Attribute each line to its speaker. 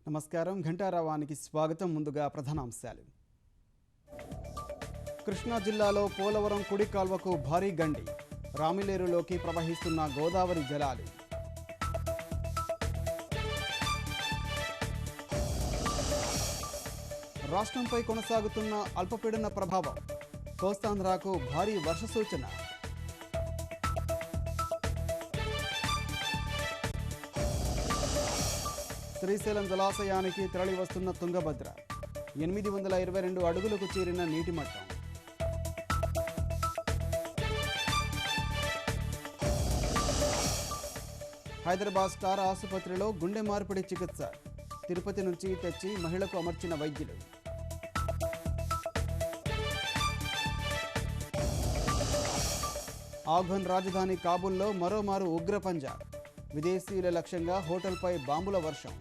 Speaker 1: నమస్కారం ఘంటారావానికి స్వాగతం. ముందుగా ప్రధానాంశాలు. కృష్ణా జిల్లాలో పోలవరం కుడి కాల్వకు భారీ గండి, రామిలేరులోకి ప్రవహిస్తున్న గోదావరి జలాలు. రాష్ట్రంపై కొనసాగుతున్న అల్పపీడన ప్రభావం, కోస్తాంధ్రకు భారీ వర్ష సూచన. శ్రీశైలం జలాశయానికి తరలి వస్తున్న తుంగభద్ర, 822 అడుగులకు చేరిన నీటి మట్టం. హైదరాబాద్ స్టార్ ఆసుపత్రిలో గుండె మార్పిడి చికిత్స, తిరుపతి నుంచి తెచ్చి మహిళకు అమర్చిన వైద్యులు. ఆఫ్ఘన్ రాజధాని కాబూల్లో మరోమారు ఉగ్ర పంజా, విదేశీయుల లక్ష్యంగా హోటల్పై బాంబుల వర్షం.